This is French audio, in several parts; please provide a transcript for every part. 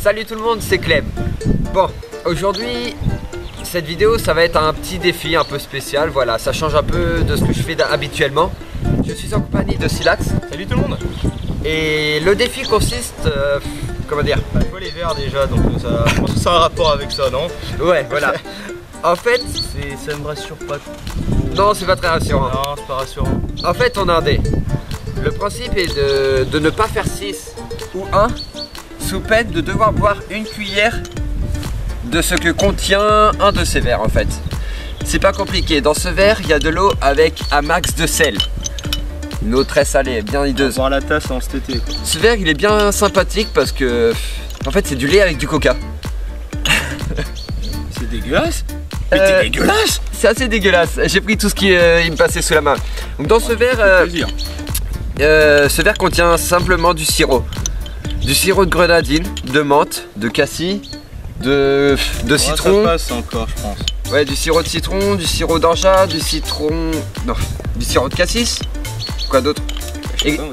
Salut tout le monde, c'est Clem. Bon, aujourd'hui, cette vidéo, ça va être un petit défi un peu spécial. Voilà, ça change un peu de ce que je fais habituellement. Je suis en compagnie de Silax. Salut tout le monde. Et le défi consiste, comment dire? Je vois les verres déjà, donc ça, je pense que ça a un rapport avec ça, non? Ouais, voilà. En fait, ça me rassure pas. Non, c'est pas très rassurant. Non, c'est pas rassurant. En fait, on a un dé. Le principe est de ne pas faire 6 ou 1 sous peine de devoir boire une cuillère de ce que contient un de ces verres en fait. C'est pas compliqué. Dans ce verre, il y a de l'eau avec un max de sel. Une eau très salée, bien hideuse. Voir la tasse en cet été. Ce verre, il est bien sympathique parce que en fait, c'est du lait avec du coca. C'est dégueulasse. Mais t'es dégueulasse. C'est assez dégueulasse. J'ai pris tout ce qui il me passait sous la main. Donc dans ce verre, ce verre contient simplement du sirop. Du sirop de grenadine, de menthe, de cassis, de citron. Ça passe encore, je pense. Ouais, du sirop de citron, du sirop d'orgeat, du citron... Non, du sirop de cassis. Quoi d'autre?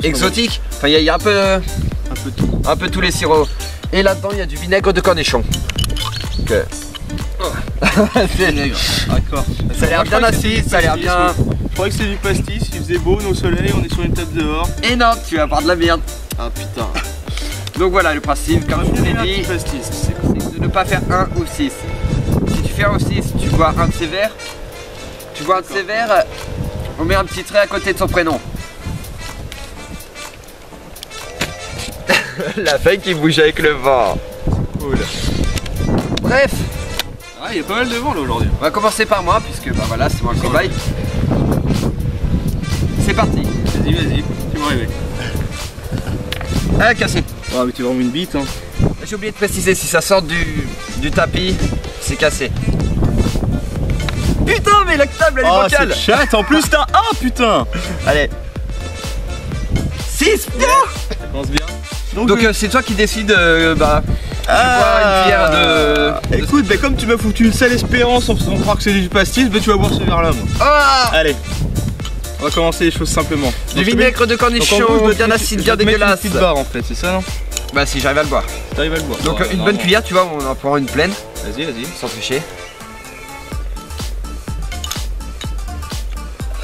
Exotique. Enfin, il y a un peu tout. Un peu tous les sirops. Et là-dedans, il y a du vinaigre de cornichon. Donc, Vinaigre. D'accord. Ça a l'air bien acide, ça a l'air bien... Je croyais que c'est du pastis, il faisait beau, au soleil, on est sur une table dehors. Et non, tu vas avoir de la merde. Ah putain. Donc voilà le principe, comme je vous l'ai dit, c'est de ne pas faire 1 ou 6. Si tu fais 1 ou 6, tu bois un de ces verres. Tu bois un de ces verres, on met un petit trait à côté de son prénom. La feuille qui bouge avec le vent. Cool. Bref. Ah, il y a pas mal de vent là aujourd'hui. On va commencer par moi, puisque bah voilà, c'est moi le cobaye. C'est parti. Vas-y, vas-y, tu m'as rêvé. Ah, cassé. Ah, mais tu es vraiment une bite, hein. J'ai oublié de préciser, si ça sort du tapis, c'est cassé. Putain, mais la table elle est vocale. C'est chatte, en plus t'as 1, putain. Allez. 6. Ça commence bien. Donc c'est toi qui décides, bah, une cuillère de... Écoute, bah, comme tu m'as foutu une sale espérance en faisant croire que c'est du pastis, bah, tu vas boire ce verre là, moi. Ah. Allez. On va commencer les choses simplement. Du vinaigre de cornichon, bien acide, bien dégueulasse. Une petite barre en fait, c'est ça, non? Bah si, j'arrive à le boire. T'arrives à le boire. Donc une bonne cuillère, tu vois, on en prend une pleine. Vas-y, vas-y. Sans tricher.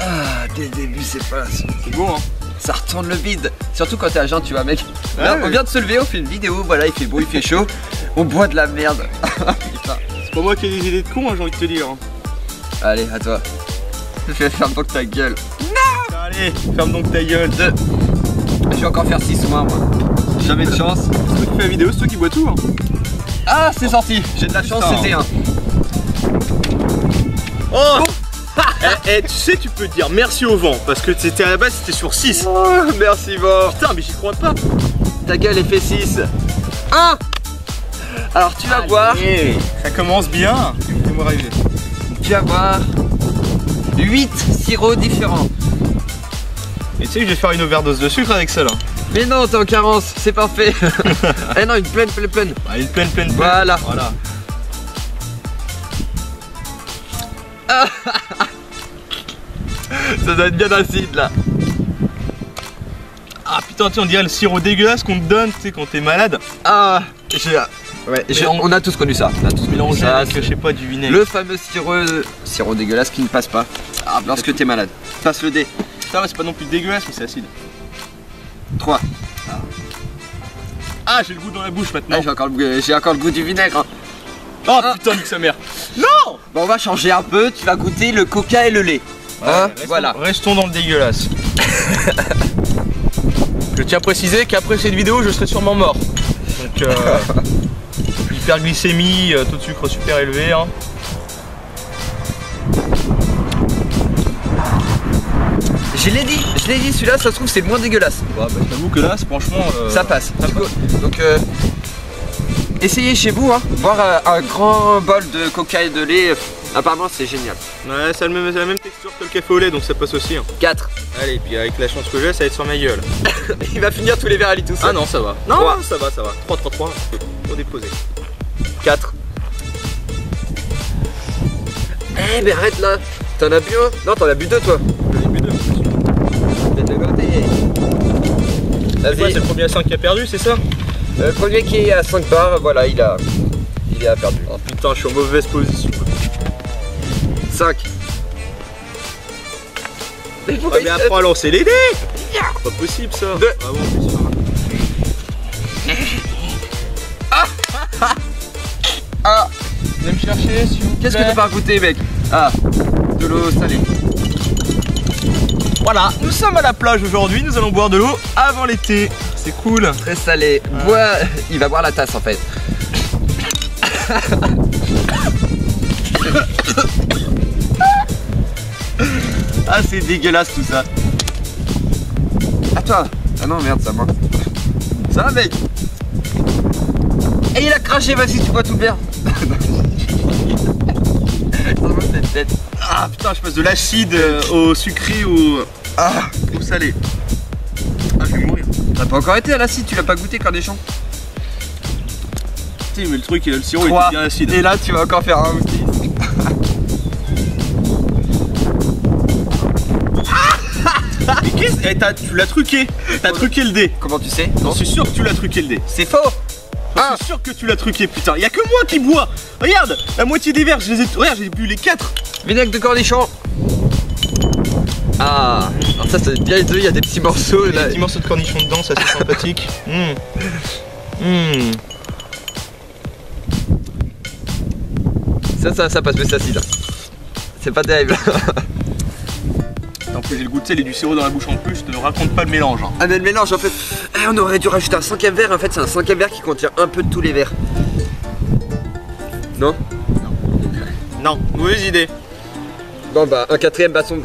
Ah, dès le début, c'est pas... C'est bon, hein. Ça retourne le vide. Surtout quand t'es à jeun, tu vois, mec. Là, Ouais, on vient de se lever, on fait une vidéo, voilà, il fait beau, il fait chaud. On boit de la merde. Putain. C'est pas moi qui ai des idées de con, hein, j'ai envie de te dire. Allez, à toi. Ferme donc ta gueule. Allez, ferme donc ta gueule. Je vais encore faire 6 ou 1 moi. Jamais de chance. C'est toi qui fais la vidéo, c'est toi qui bois tout, hein. Ah, c'est sorti. J'ai de la chance, c'était 1. Oh. Tu sais, tu peux dire merci au vent parce que c'était à la base, c'était sur 6. Oh, merci vent. Putain, mais j'y crois pas. Ta gueule est fait 6. 1. Alors tu vas boire. Ça commence bien. Fais-moi rêver. Tu vas boire 8 sirops différents. Et tu sais que je vais faire une overdose de sucre avec ça là. Mais non, t'es en carence, c'est parfait. Eh non, une pleine. Ah, une pleine. Voilà. Ça doit être bien acide là. Ah putain, tu on dirait le sirop dégueulasse qu'on te donne, tu sais, quand t'es malade. Ah, ouais, on a tous connu ça. On a tous mélangé ça, avec, je sais pas, du vinaigre. Le fameux sirop dégueulasse qui ne passe pas lorsque t'es malade. Passe le dé. Ça va, c'est pas non plus dégueulasse, mais c'est acide. 3. Ah, j'ai le goût dans la bouche maintenant. Ah, j'ai encore le goût du vinaigre. Oh putain, nique sa mère. Non. Bon, on va changer un peu, tu vas goûter le coca et le lait. Hein, voilà. Restons dans le dégueulasse. Je tiens à préciser qu'après cette vidéo, je serai sûrement mort. Donc, hyperglycémie, taux de sucre super élevé. Hein. Je l'ai dit, celui-là, ça se trouve, c'est le moins dégueulasse. Bah, j'avoue que là, franchement, ça passe. Donc, essayez chez vous, hein. Voir un grand bol de coca et de lait. Apparemment c'est génial. Ouais, ça a la même texture que le café au lait, donc ça passe aussi. Hein. 4. Allez, puis avec la chance que j'ai, ça va être sur ma gueule. Il va finir tous les verres à lui tout seul. Ah non, ça va. Non, 3. ça va. 3. Faut déposer. 4. Eh mais arrête là. T'en as bu un? Non, t'en as bu 2 toi. J'en ai bu 2. Vas-y. C'est le premier à 5 qui a perdu, c'est ça? Le premier qui est à 5 barres, voilà, il est à perdu. Oh putain, je suis en mauvaise position. 5. Mais Ah, mais apprends à lancer les dés. Pas possible ça. 2. Ah bon, Ah, venez me chercher s'il vous plaît. qu'est-ce que t'as pas goûté, mec? Ah, de l'eau salée. Voilà, nous sommes à la plage aujourd'hui, nous allons boire de l'eau avant l'été. C'est cool. Très salé. Bois, il va boire la tasse en fait. Ah, c'est dégueulasse tout ça. À toi. Ah non, merde, ça moi. Ça va, mec? Et il a craché, vas-y, tu bois tout bien. Cette tête. Ah putain, je passe de l'acide au sucré au salé. Ah, je vais mourir. T'as pas encore été à l'acide, tu l'as pas goûté, cornichon? Tu sais, mais le truc, le sirop, il 3. est bien acide. Et là, tu vas encore faire un aussi. Mais qu'est-ce que tu l'as truqué? T'as truqué le dé. Comment tu sais? J'en suis sûr que tu l'as truqué le dé. C'est faux. J'en suis sûr que tu l'as truqué, putain. Y'a que moi qui bois. Regarde, la moitié des verres, regarde, j'ai bu les 4. Vinaigre de cornichon. Ah, alors ça c'est bien les deux, il y a des petits morceaux Des là. petits morceaux de cornichon dedans, ça c'est sympathique. Ça passe, mais c'est acide. C'est pas terrible. En plus j'ai le goût de sel et du sirop dans la bouche en plus, je te raconte pas le mélange. Ah mais le mélange en fait, on aurait dû rajouter un 5e verre, en fait c'est un 5e verre qui contient un peu de tous les verres. Non? Non, mauvaise idée. Bon bah un 4e bâton.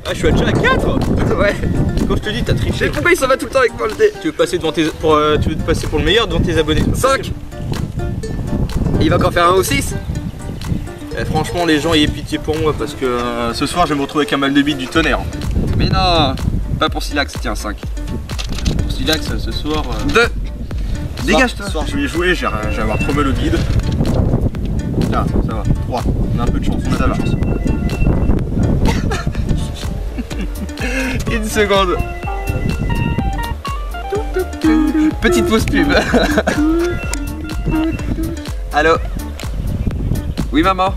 Ah, je suis déjà à 4. Ouais. Quand je te dis, t'as triché. Mais pourquoi il s'en va tout le temps avec moi le thé? Tu veux passer devant tu veux te passer pour le meilleur devant tes abonnés. 5. Il va encore faire un au 6. Franchement, les gens, ayez pitié pour moi parce que ce soir, je vais me retrouver avec un mal de bite du tonnerre. Mais non, pas pour Silax, tiens 5. Pour Silax, ce soir. 2. Dégage-toi. Ce soir, je vais jouer, je vais avoir trop mal au bide. Tiens, ça va. 3. On a un peu de chance, on a de la chance. Une seconde. Petite pause pub. Allô? Oui maman.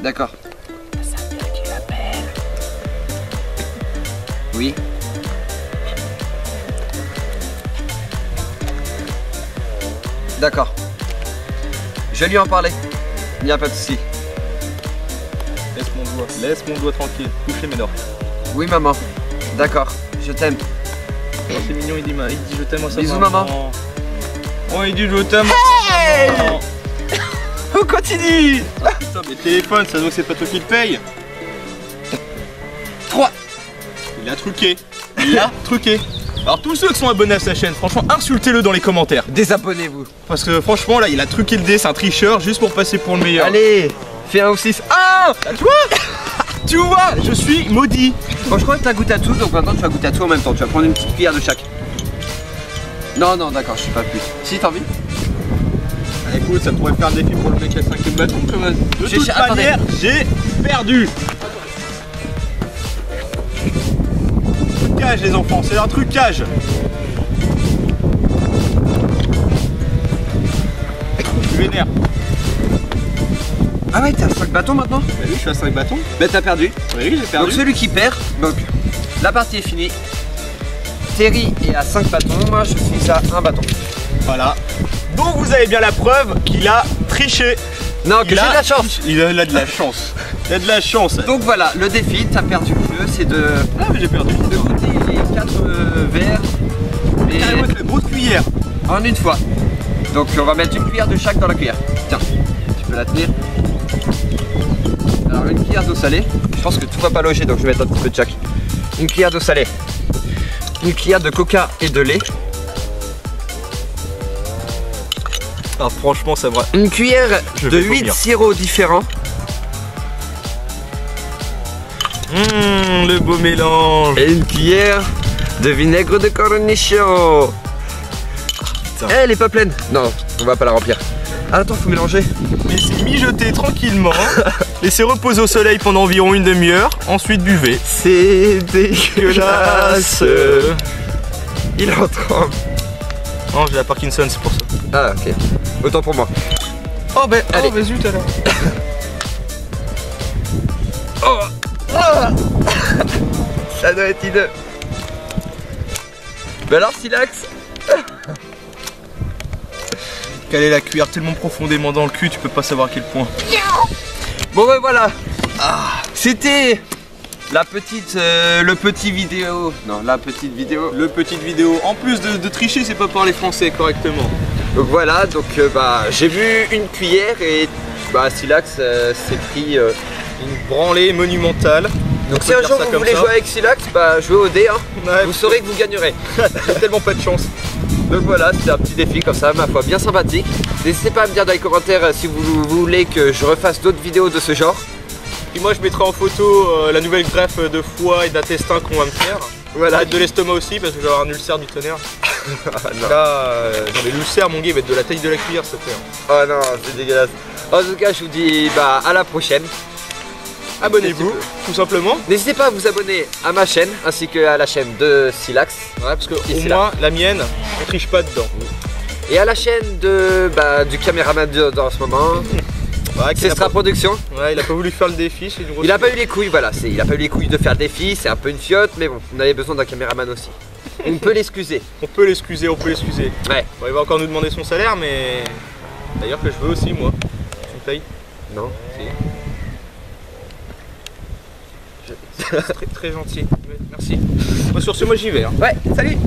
D'accord. Oui. D'accord. Je vais lui en parler. Il n'y a pas de souci. Laisse mon doigt tranquille. Touchez mes dents. Oui maman. D'accord. Je t'aime. Oh, c'est mignon, il dit je t'aime. Bisous maman. Oh, il dit je t'aime. Hey, on continue. Oh, putain, mais téléphone, ça doit que c'est pas toi qui le paye. 3. Il a truqué. Il a truqué. Alors tous ceux qui sont abonnés à sa chaîne, franchement, insultez-le dans les commentaires. Désabonnez-vous. Parce que franchement, là, il a truqué le dé, c'est un tricheur juste pour passer pour le meilleur. Allez, fais un ou 6. Ah, tu vois? Tu vois? Je suis maudit. Bon, je crois que tu as goûté à tout, donc maintenant tu vas goûter à tout en même temps. Tu vas prendre une petite cuillère de chaque. Non, non, d'accord, je suis pas plus. Si, t'as envie? Ah, écoute, ça pourrait faire un défi pour le mec à 5e bâton. De toute manière, j'ai perdu. Trucage, les enfants, c'est un trucage. Je suis vénère. Ah ouais, t'es à 5 bâtons maintenant? Bah oui, je suis à 5 bâtons. Bah t'as perdu. Oui, j'ai perdu. Donc celui qui perd, donc la partie est finie. Terry est à 5 bâtons, moi je suis à 1 bâton. Voilà. Donc vous avez bien la preuve qu'il a triché. Non, que j'ai de la chance. Il a de la chance. Il a de la chance. Donc voilà, le défi, t'as perdu le jeu, c'est de... Ah mais j'ai perdu. De goûter les 4 verres et... Ah ouais, c'est une grosse cuillère. En une fois. Donc on va mettre une cuillère de chaque dans la cuillère. Tiens, tu peux la tenir. Alors une cuillère d'eau salée. Je pense que tout va pas loger, donc je vais mettre un petit peu de chaque. Une cuillère d'eau salée. Une cuillère de coca et de lait. Ah franchement ça va. Une cuillère Je de vais 8 vomir. sirops différents. Le beau mélange. Et une cuillère de vinaigre de cornichon. putain. Elle est pas pleine. Non, on va pas la remplir. Ah, attends, faut mélanger. Laissez mijoter tranquillement. Laissez reposer au soleil pendant environ une demi-heure. Ensuite buvez. C'est dégueulasse. Il est en tremble. Non, j'ai la Parkinson, c'est pour ça. Ah, ok. Autant pour moi. Oh, bah, allez. Oh, bah zut alors. Oh. Ça doit être hideux. Bah alors, Silax? Caler la cuillère tellement profondément dans le cul, tu peux pas savoir à quel point. Bon, ben voilà. C'était la petite, le petit vidéo. Non, la petite vidéo. Le petite vidéo. En plus de tricher, c'est pas parler français correctement. Donc voilà, donc bah j'ai vu une cuillère et bah Silax s'est pris une branlée monumentale. Donc si un jour vous voulez jouer avec Silax, bah jouez au dé, hein. Ouais, vous saurez que vous gagnerez. J'ai tellement pas de chance. Donc voilà, c'était un petit défi comme ça, ma foi, bien sympathique. N'hésitez pas à me dire dans les commentaires si vous voulez que je refasse d'autres vidéos de ce genre. Puis moi je mettrai en photo la nouvelle greffe de foie et d'intestin qu'on va me faire. Voilà, de l'estomac aussi parce que je vais avoir un ulcère du tonnerre. Là, dans les ulcères, mon gars, il va être de la taille de la cuillère, ça fait. Oh non, c'est dégueulasse. En tout cas, je vous dis bah à la prochaine. Abonnez-vous, tout simplement. N'hésitez pas à vous abonner à ma chaîne ainsi qu'à la chaîne de Silax. Ouais, parce que au moins, la mienne, on triche pas dedans. Et à la chaîne de du caméraman dans ce moment. Ouais, c'est Stra Production. Ouais, il a pas voulu faire le défi, c'est une grosse. Il a pas eu les couilles, voilà. Il a pas eu les couilles de faire le défi, c'est un peu une fiotte, mais bon, on avait besoin d'un caméraman aussi. On peut l'excuser. On peut l'excuser, on peut l'excuser. Ouais. Bon, il va encore nous demander son salaire, mais d'ailleurs que je veux aussi, moi. Tu me payes? Non. Si. C'est très gentil. Merci. Moi, sur ce, moi j'y vais. Hein. Ouais, salut.